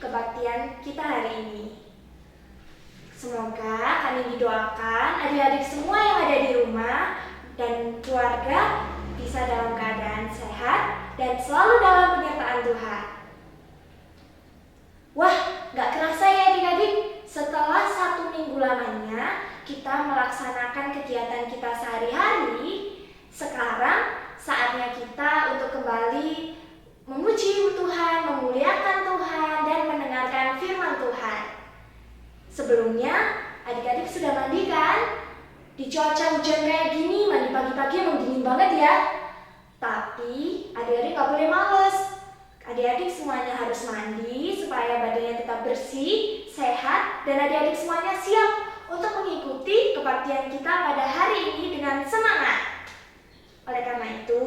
kebaktian kita hari ini. Semoga kami didoakan adik-adik semua yang ada di rumah dan keluarga bisa dalam keadaan sehat dan selalu dalam penyertaan Tuhan. Wah, gak kerasa ya adik-adik, setelah 1 minggu lamanya kita melaksanakan kegiatan kita sehari-hari, sekarang saatnya kita untuk kembali memuji Tuhan, memuliakan Tuhan, dan mendengarkan firman Tuhan. Sebelumnya, adik-adik sudah mandi kan? Di cuaca hujan kayak gini, mandi pagi-pagi emang dingin banget ya. Tapi, adik-adik gak boleh males. Adik-adik semuanya harus mandi supaya badannya tetap bersih, sehat, dan adik-adik semuanya siap untuk mengikuti kebaktian kita pada hari ini dengan semangat. Oleh karena itu,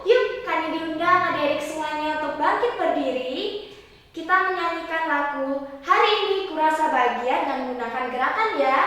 yuk kami diundang adik-adik semuanya untuk bangkit berdiri. Kita menyanyikan lagu Hari Ini Kurasa Bahagia dengan menggunakan gerakan ya.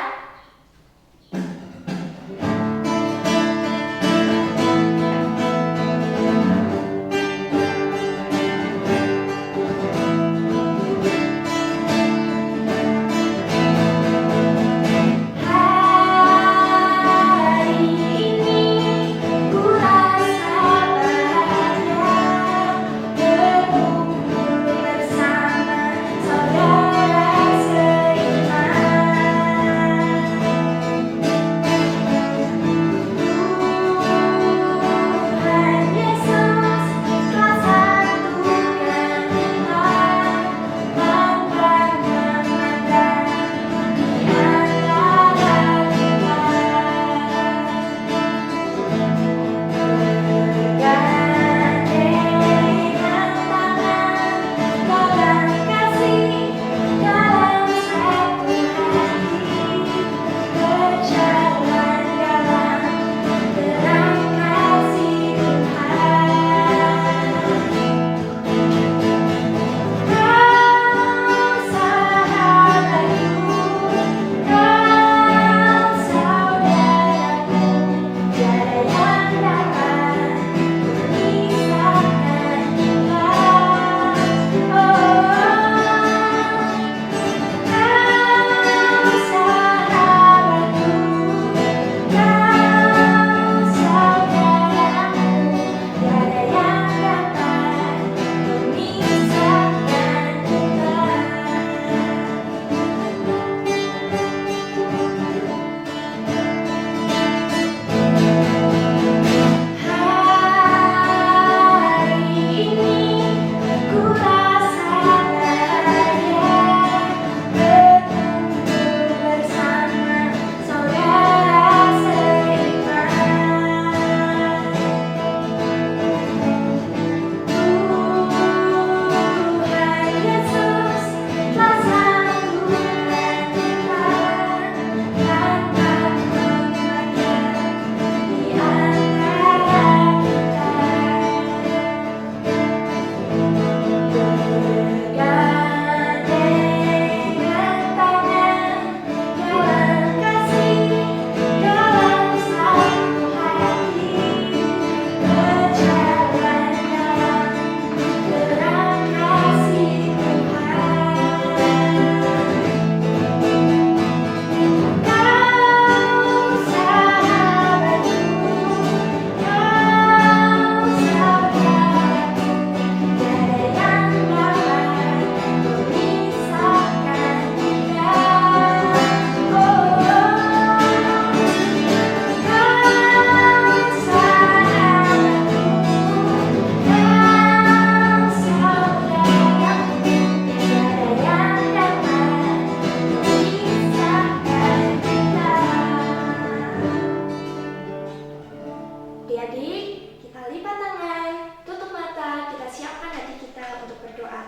Adik-adik, kita lipat tangan, tutup mata, kita siapkan hati kita untuk berdoa.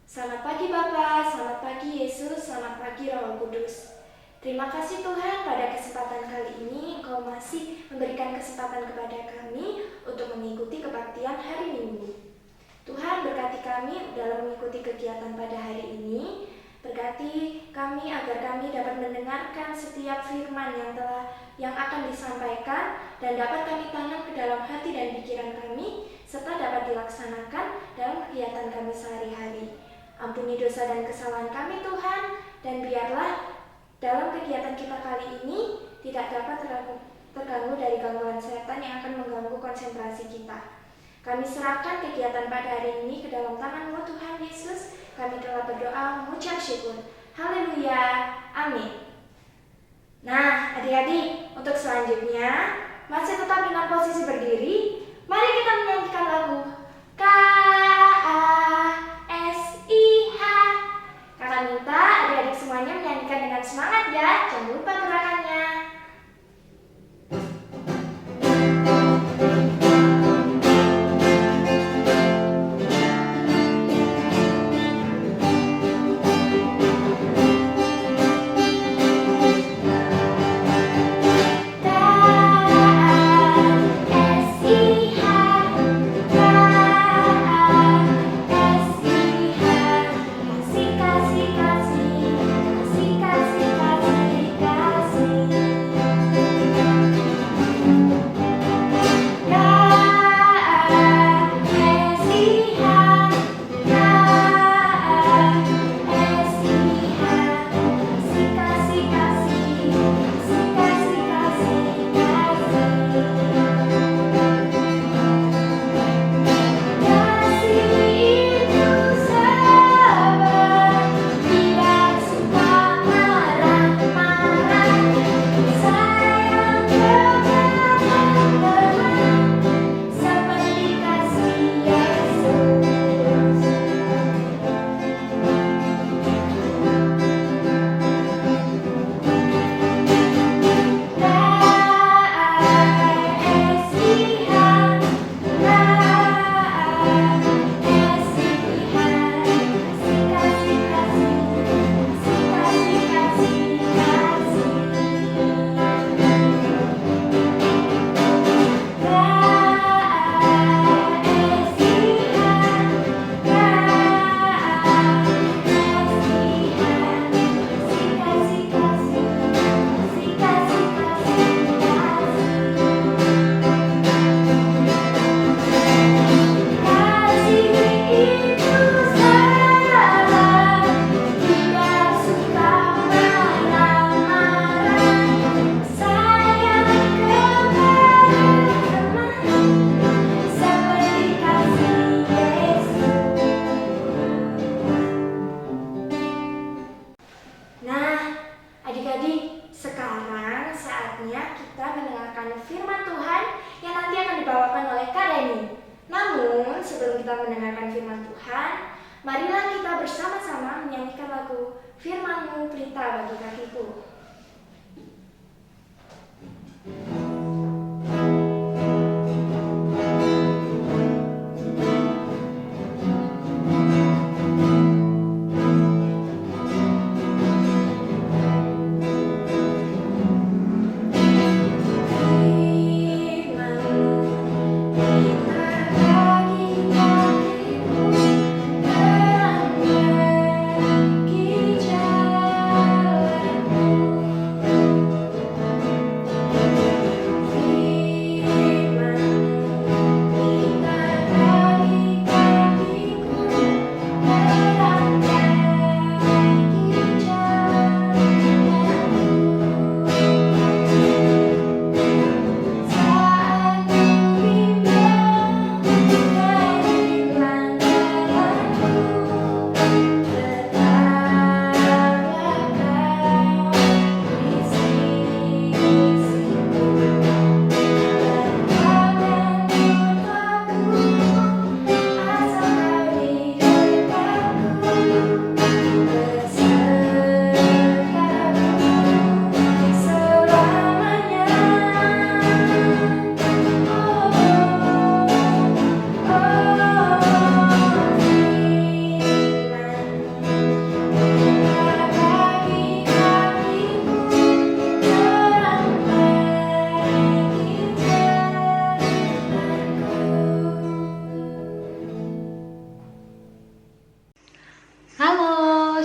Selamat pagi Bapa, selamat pagi Yesus, selamat pagi Roh Kudus. Terima kasih Tuhan, pada kesempatan kali ini Engkau masih memberikan kesempatan kepada kami untuk mengikuti kebaktian hari Minggu. Tuhan berkati kami dalam mengikuti kegiatan pada hari ini. Berkati kami agar kami dapat mendengarkan setiap firman yang akan disampaikan dan dapat kami tanam ke dalam hati dan pikiran kami serta dapat dilaksanakan dalam kegiatan kami sehari-hari. Ampuni dosa dan kesalahan kami Tuhan, dan biarlah dalam kegiatan kita kali ini tidak dapat terganggu dari gangguan setan yang akan mengganggu konsentrasi kita. Kami serahkan kegiatan pada hari ini ke dalam tangan-Mu Tuhan Yesus. Kami telah berdoa mengucap syukur. Haleluya. Amin. Nah, adik-adik, untuk selanjutnya masih tetap dengan posisi berdiri. Mari kita menyanyikan lagu KASIH. Kakak minta adik-adik semuanya menyanyikan dengan semangat ya. Jangan lupa gerakannya. Marilah kita bersama-sama menyanyikan lagu Firman-Mu Pelita Bagi Kakiku.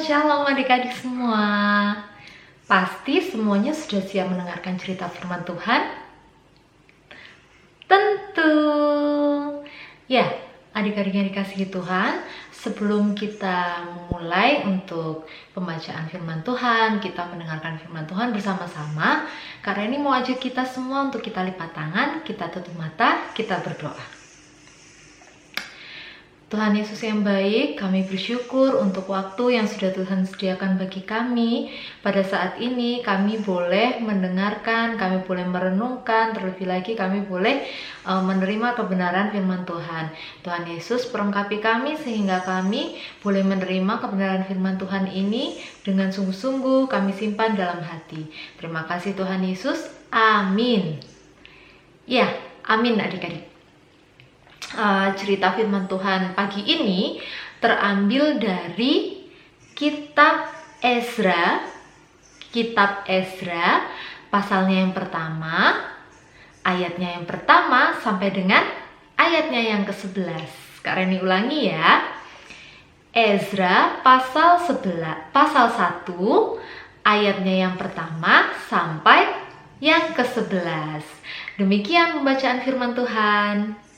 Shalom adik-adik semua. Pasti semuanya sudah siap mendengarkan cerita firman Tuhan? Tentu. Ya, adik-adik yang dikasihi Tuhan, sebelum kita memulai untuk pembacaan firman Tuhan, kita mendengarkan firman Tuhan bersama-sama. Karena ini mau ajak kita semua untuk kita lipat tangan, kita tutup mata, kita berdoa. Tuhan Yesus yang baik, kami bersyukur untuk waktu yang sudah Tuhan sediakan bagi kami. Pada saat ini kami boleh mendengarkan, kami boleh merenungkan, terlebih lagi kami boleh menerima kebenaran firman Tuhan. Tuhan Yesus perlengkapi kami sehingga kami boleh menerima kebenaran firman Tuhan ini dengan sungguh-sungguh kami simpan dalam hati. Terima kasih Tuhan Yesus, amin. Ya, amin adik-adik. Cerita firman Tuhan pagi ini terambil dari kitab Ezra pasalnya yang pertama, ayatnya yang pertama sampai dengan ayatnya yang ke-11. Kak Reni ulangi ya. Ezra pasal 1 ayatnya yang pertama sampai yang ke-11. Demikian pembacaan firman Tuhan.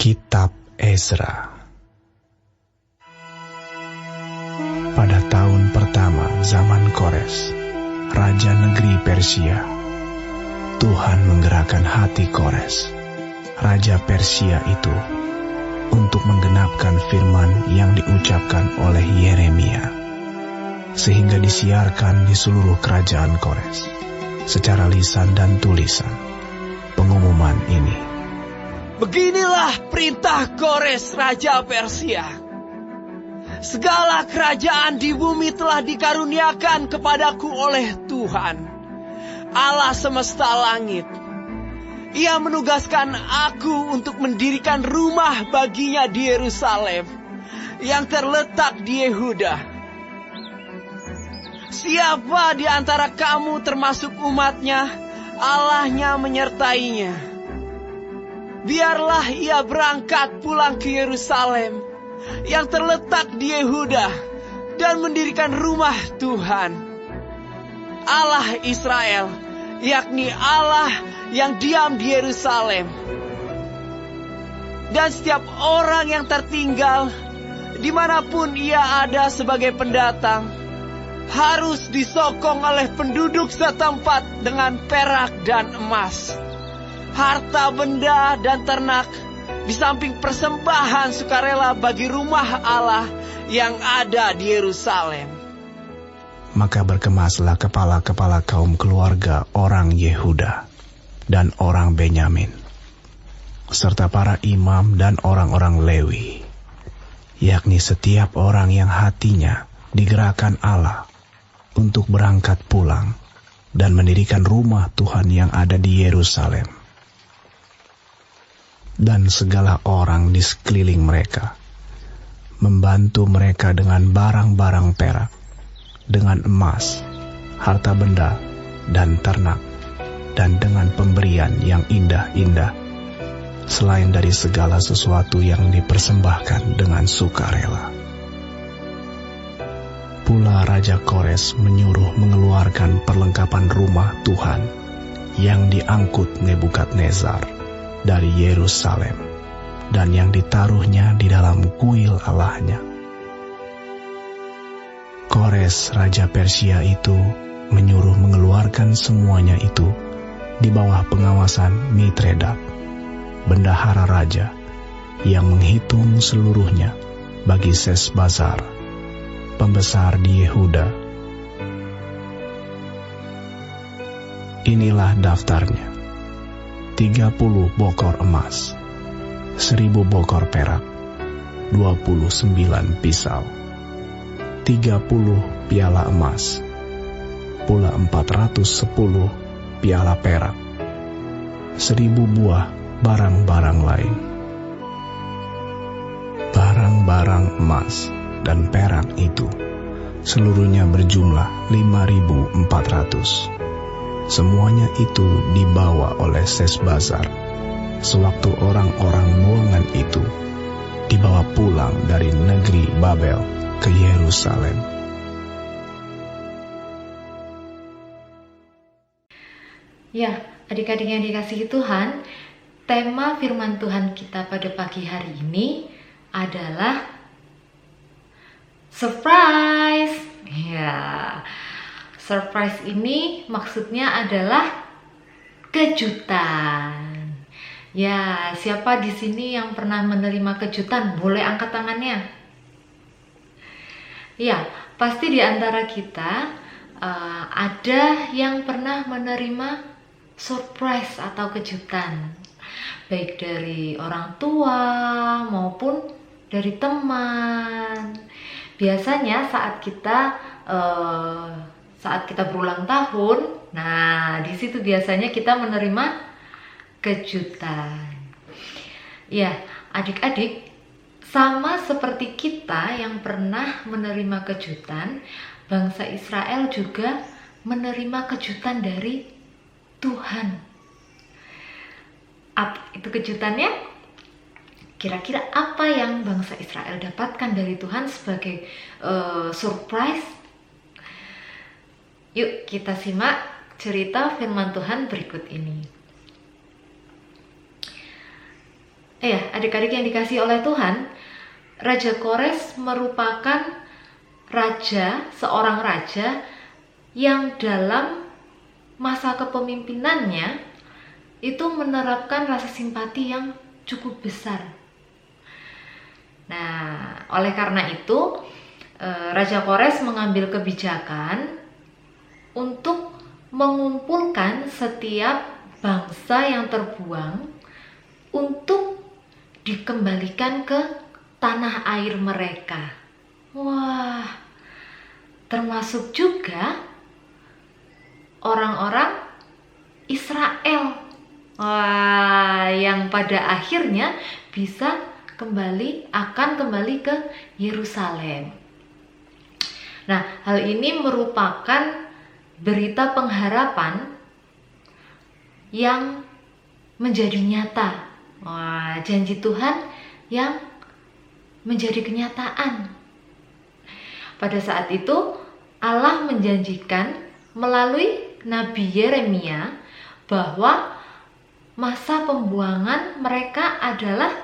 Kitab Ezra. Pada tahun pertama zaman Kores, raja negeri Persia, Tuhan menggerakkan hati Kores, raja Persia itu, untuk menggenapkan firman yang diucapkan oleh Yeremia, sehingga disiarkan di seluruh kerajaan Kores, secara lisan dan tulisan, pengumuman ini. Beginilah perintah Kores Raja Persia. Segala kerajaan di bumi telah dikaruniakan kepadaku oleh Tuhan, Allah semesta langit. Ia menugaskan aku untuk mendirikan rumah baginya di Yerusalem, yang terletak di Yehuda. Siapa di antara kamu termasuk umatnya, Allahnya menyertainya. Biarlah ia berangkat pulang ke Yerusalem yang terletak di Yehuda dan mendirikan rumah Tuhan, Allah Israel, yakni Allah yang diam di Yerusalem. Dan setiap orang yang tertinggal, dimanapun ia ada sebagai pendatang, harus disokong oleh penduduk setempat dengan perak dan emas, harta benda dan ternak, di samping persembahan sukarela bagi rumah Allah yang ada di Yerusalem. Maka berkemaslah kepala-kepala kaum keluarga orang Yehuda dan orang Benyamin, serta para imam dan orang-orang Lewi, yakni setiap orang yang hatinya digerakkan Allah untuk berangkat pulang dan mendirikan rumah Tuhan yang ada di Yerusalem. Dan segala orang di sekeliling mereka membantu mereka dengan barang-barang perak, dengan emas, harta benda, dan ternak, dan dengan pemberian yang indah-indah, selain dari segala sesuatu yang dipersembahkan dengan sukarela. Pula Raja Kores menyuruh mengeluarkan perlengkapan rumah Tuhan yang diangkut Nebukadnezar dari Yerusalem, dan yang ditaruhnya di dalam kuil Allahnya. Kores Raja Persia itu menyuruh mengeluarkan semuanya itu di bawah pengawasan Mitredat, bendahara raja, yang menghitung seluruhnya bagi Sesbazar, pembesar di Yehuda. Inilah daftarnya: 30 bokor emas, 1000 bokor perak, 29 pisau, 30 piala emas, pula 410 piala perak, 1000 buah barang-barang lain. Barang-barang emas dan perak itu seluruhnya berjumlah 5.400. Semuanya itu dibawa oleh Sesbazar sewaktu orang-orang buangan itu dibawa pulang dari negeri Babel ke Yerusalem. Ya, adik-adik yang dikasihi Tuhan, tema firman Tuhan kita pada pagi hari ini adalah surprise. Ya, surprise ini maksudnya adalah kejutan. Ya, siapa di sini yang pernah menerima kejutan? Boleh angkat tangannya. Ya, pasti di antara kita ada yang pernah menerima surprise atau kejutan, baik dari orang tua maupun dari teman. Biasanya saat kita berulang tahun, nah di situ biasanya kita menerima kejutan. Ya, adik-adik, sama seperti kita yang pernah menerima kejutan, bangsa Israel juga menerima kejutan dari Tuhan. Apa itu kejutannya? Kira-kira apa yang bangsa Israel dapatkan dari Tuhan sebagai surprise? Yuk kita simak cerita firman Tuhan berikut ini. Adik-adik yang dikasihi oleh Tuhan, Raja Kores merupakan seorang raja yang dalam masa kepemimpinannya itu menerapkan rasa simpati yang cukup besar. Nah, oleh karena itu Raja Kores mengambil kebijakan untuk mengumpulkan setiap bangsa yang terbuang untuk dikembalikan ke tanah air mereka. Wah, termasuk juga orang-orang Israel. Wah, yang pada akhirnya akan kembali ke Yerusalem. Nah, hal ini merupakan berita pengharapan yang menjadi nyata. Wah, janji Tuhan yang menjadi kenyataan. Pada saat itu, Allah menjanjikan melalui Nabi Yeremia bahwa masa pembuangan mereka adalah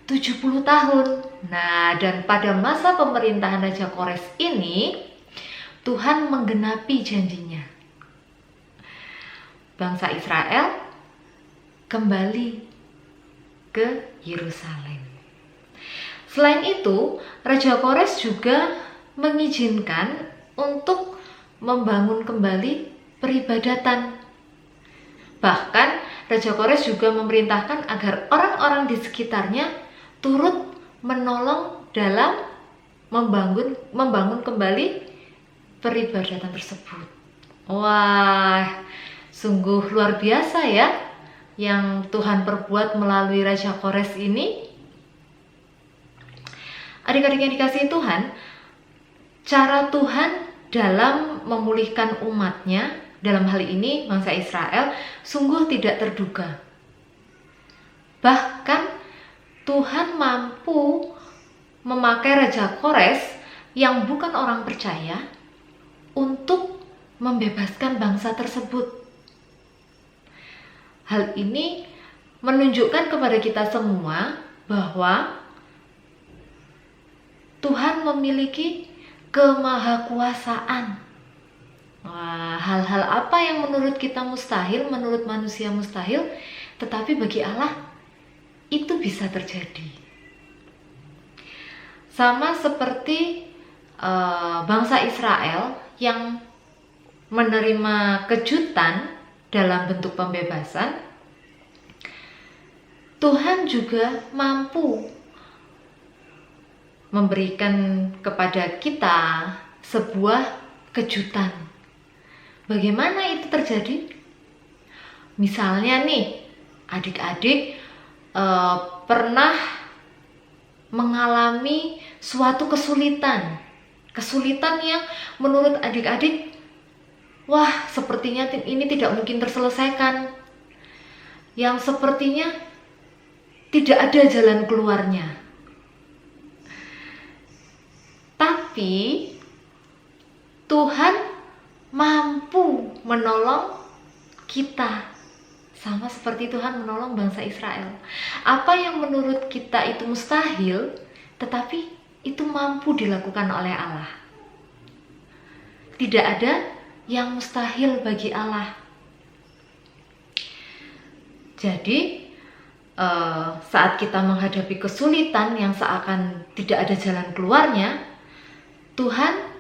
70 tahun. Nah, dan pada masa pemerintahan Raja Kores ini, Tuhan menggenapi janjinya. Bangsa Israel kembali ke Yerusalem. Selain itu, Raja Kores juga mengizinkan untuk membangun kembali peribadatan. Bahkan, Raja Kores juga memerintahkan agar orang-orang di sekitarnya turut menolong dalam membangun kembali peribadatan tersebut. Wah, sungguh luar biasa ya yang Tuhan perbuat melalui Raja Kores ini. Adik-adik yang dikasihi Tuhan, cara Tuhan dalam memulihkan umatnya, dalam hal ini bangsa Israel, sungguh tidak terduga. Bahkan Tuhan mampu memakai Raja Kores yang bukan orang percaya untuk membebaskan bangsa tersebut. Hal ini menunjukkan kepada kita semua bahwa Tuhan memiliki kemahakuasaan. Wah, hal-hal apa yang menurut kita mustahil, menurut manusia mustahil, tetapi bagi Allah itu bisa terjadi. Sama seperti bangsa Israel yang menerima kejutan dalam bentuk pembebasan, Tuhan juga mampu memberikan kepada kita sebuah kejutan. Bagaimana itu terjadi? Misalnya nih, adik-adik pernah mengalami suatu kesulitan yang menurut adik-adik, wah, sepertinya ini tidak mungkin terselesaikan, yang sepertinya tidak ada jalan keluarnya. Tapi Tuhan mampu menolong kita sama seperti Tuhan menolong bangsa Israel. Apa yang menurut kita itu mustahil, tetapi itu mampu dilakukan oleh Allah. Tidak ada yang mustahil bagi Allah. Jadi saat kita menghadapi kesulitan yang seakan tidak ada jalan keluarnya, Tuhan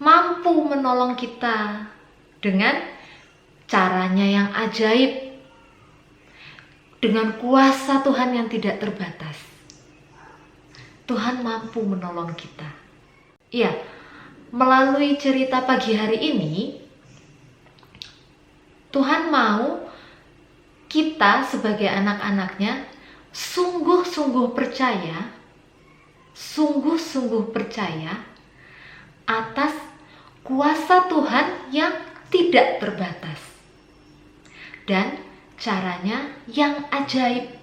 mampu menolong kita dengan caranya yang ajaib, dengan kuasa Tuhan yang tidak terbatas. Tuhan mampu menolong kita. Iya, melalui cerita pagi hari ini, Tuhan mau kita sebagai anak-anaknya sungguh-sungguh percaya atas kuasa Tuhan yang tidak terbatas dan caranya yang ajaib.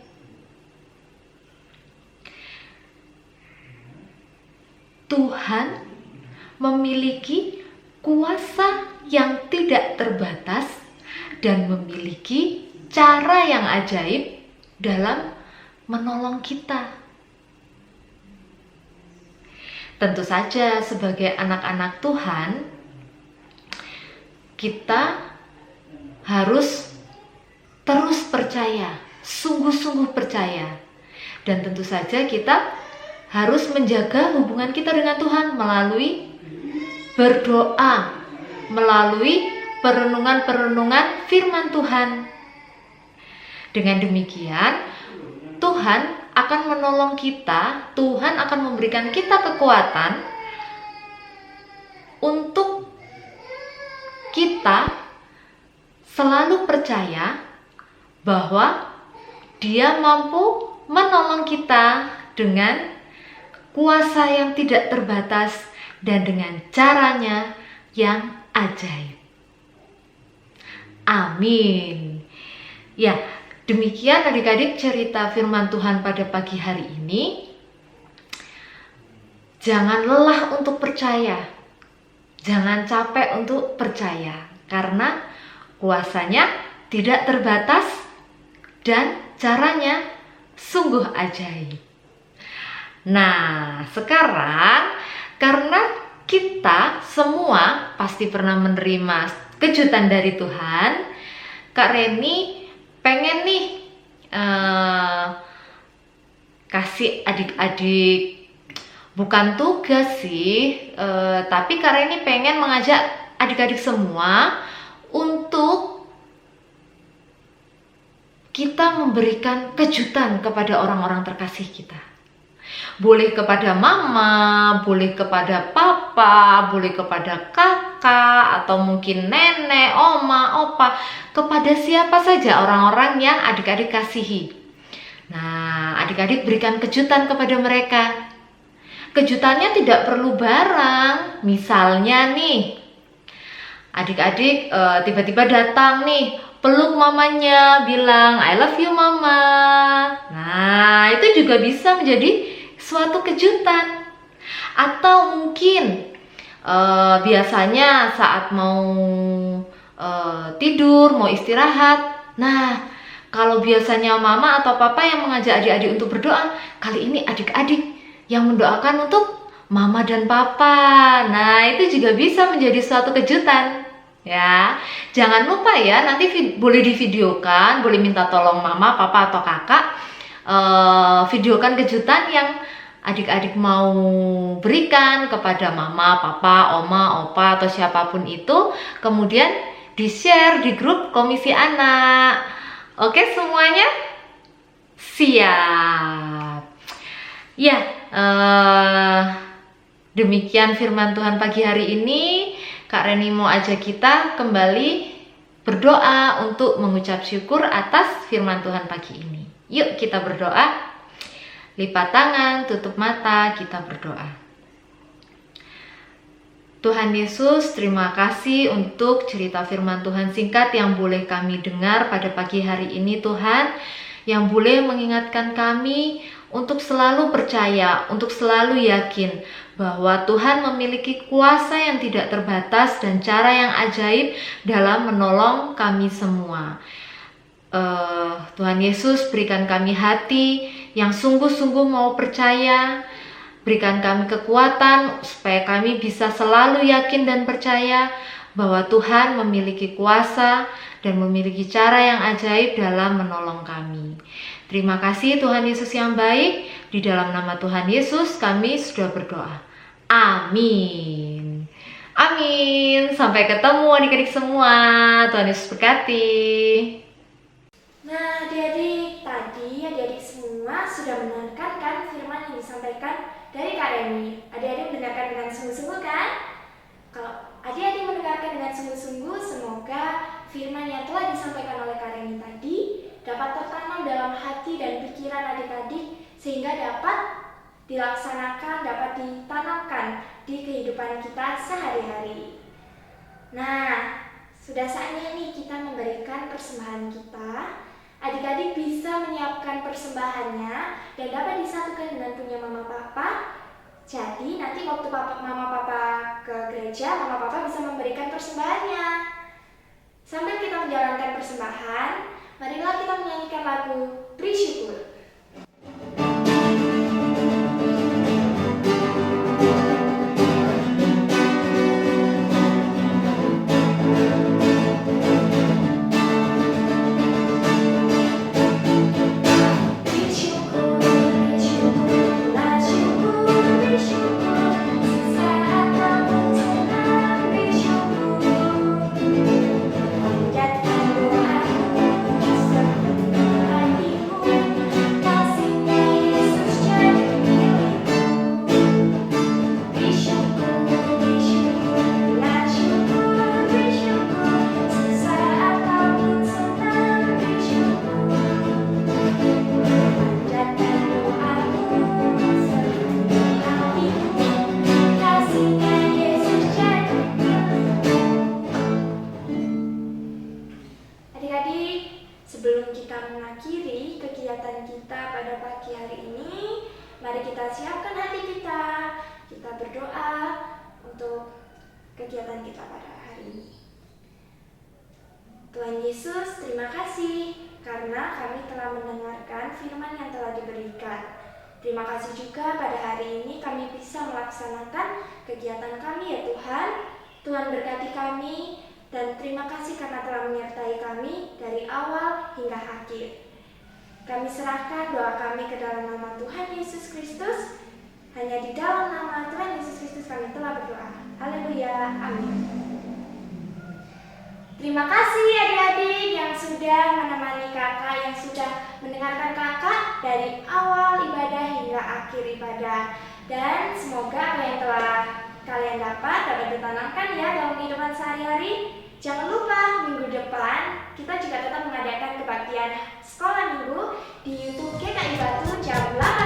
Tuhan memiliki kuasa yang tidak terbatas dan memiliki cara yang ajaib dalam menolong kita. Tentu saja sebagai anak-anak Tuhan, kita harus terus percaya, sungguh-sungguh percaya. Dan tentu saja kita harus menjaga hubungan kita dengan Tuhan melalui berdoa, melalui perenungan-perenungan firman Tuhan. Dengan demikian, Tuhan akan menolong kita, Tuhan akan memberikan kita kekuatan untuk kita selalu percaya bahwa Dia mampu menolong kita dengan kuasa yang tidak terbatas dan dengan caranya yang ajaib. Amin. Ya, demikian adik-adik cerita firman Tuhan pada pagi hari ini. Jangan lelah untuk percaya. Jangan capek untuk percaya. Karena kuasanya tidak terbatas dan caranya sungguh ajaib. Nah, sekarang karena kita semua pasti pernah menerima kejutan dari Tuhan, Kak Reni pengen nih kasih adik-adik, bukan tugas sih, tapi Kak Reni pengen mengajak adik-adik semua untuk kita memberikan kejutan kepada orang-orang terkasih kita. Boleh kepada mama, boleh kepada papa, boleh kepada kakak, atau mungkin nenek, oma, opa, kepada siapa saja orang-orang yang adik-adik kasihi. Nah, adik-adik berikan kejutan kepada mereka. Kejutannya tidak perlu barang. Misalnya nih, adik-adik tiba-tiba datang nih, peluk mamanya, bilang I love you mama. Nah, itu juga bisa menjadi suatu kejutan. Atau mungkin biasanya saat mau tidur, mau istirahat. Nah, kalau biasanya mama atau papa yang mengajak adik-adik untuk berdoa, kali ini adik-adik yang mendoakan untuk mama dan papa. Nah, itu juga bisa menjadi suatu kejutan. Ya, jangan lupa ya, nanti boleh divideokan, boleh minta tolong mama, papa atau kakak videokan kejutan yang adik-adik mau berikan kepada mama, papa, oma, opa atau siapapun itu, kemudian di-share di grup komisi anak. Oke semuanya? Siap. Ya, demikian firman Tuhan pagi hari ini. Kak Reni mau ajak kita kembali berdoa untuk mengucap syukur atas firman Tuhan pagi ini. Yuk kita berdoa. Lipat tangan, tutup mata, kita berdoa. Tuhan Yesus, terima kasih untuk cerita firman Tuhan singkat yang boleh kami dengar pada pagi hari ini Tuhan, yang boleh mengingatkan kami untuk selalu percaya, untuk selalu yakin bahwa Tuhan memiliki kuasa yang tidak terbatas dan cara yang ajaib dalam menolong kami semua. Tuhan Yesus, berikan kami hati yang sungguh-sungguh mau percaya. Berikan kami kekuatan supaya kami bisa selalu yakin dan percaya bahwa Tuhan memiliki kuasa dan memiliki cara yang ajaib dalam menolong kami. Terima kasih Tuhan Yesus yang baik. Di dalam nama Tuhan Yesus kami sudah berdoa. Amin. Amin. Sampai ketemu adik-adik semua. Tuhan Yesus berkati. Nah, adik-adik, tadi adik-adik semua sudah mendengarkan kan firman yang disampaikan dari Kak Reni. Adik-adik mendengarkan dengan sungguh-sungguh kan? Kalau adik-adik mendengarkan dengan sungguh-sungguh, semoga firman yang telah disampaikan oleh Kak Reni tadi dapat tertanam dalam hati dan pikiran adik-adik sehingga dapat dilaksanakan, dapat ditanamkan di kehidupan kita sehari-hari. Nah, sudah saatnya nih kita memberikan persembahan kita. Adik-adik bisa menyiapkan persembahannya dan dapat disatukan dengan punya mama papa. Jadi nanti waktu mama papa ke gereja, mama papa bisa memberikan persembahannya. Sambil kita menjalankan persembahan, marilah kita menyanyikan lagu Bersyukur. Sebelum kita mengakhiri kegiatan kita pada pagi hari ini, mari kita siapkan hati kita. Kita berdoa untuk kegiatan kita pada hari ini. Tuhan Yesus, terima kasih karena kami telah mendengarkan firman yang telah diberikan. Terima kasih juga pada hari ini kami bisa melaksanakan kegiatan kami ya Tuhan. Tuhan berkati kami. Dan terima kasih karena telah menyertai kami dari awal hingga akhir. Kami serahkan doa kami ke dalam nama Tuhan Yesus Kristus. Hanya di dalam nama Tuhan Yesus Kristus kami telah berdoa. Haleluya. Amin. Terima kasih adik-adik yang sudah menemani kakak, yang sudah mendengarkan kakak dari awal ibadah hingga akhir ibadah. Dan semoga apa yang telah kalian dapat ditanamkan ya dalam kehidupan sehari-hari. Jangan lupa minggu depan kita juga tetap mengadakan kebaktian sekolah minggu di YouTube GKI Batu jam 8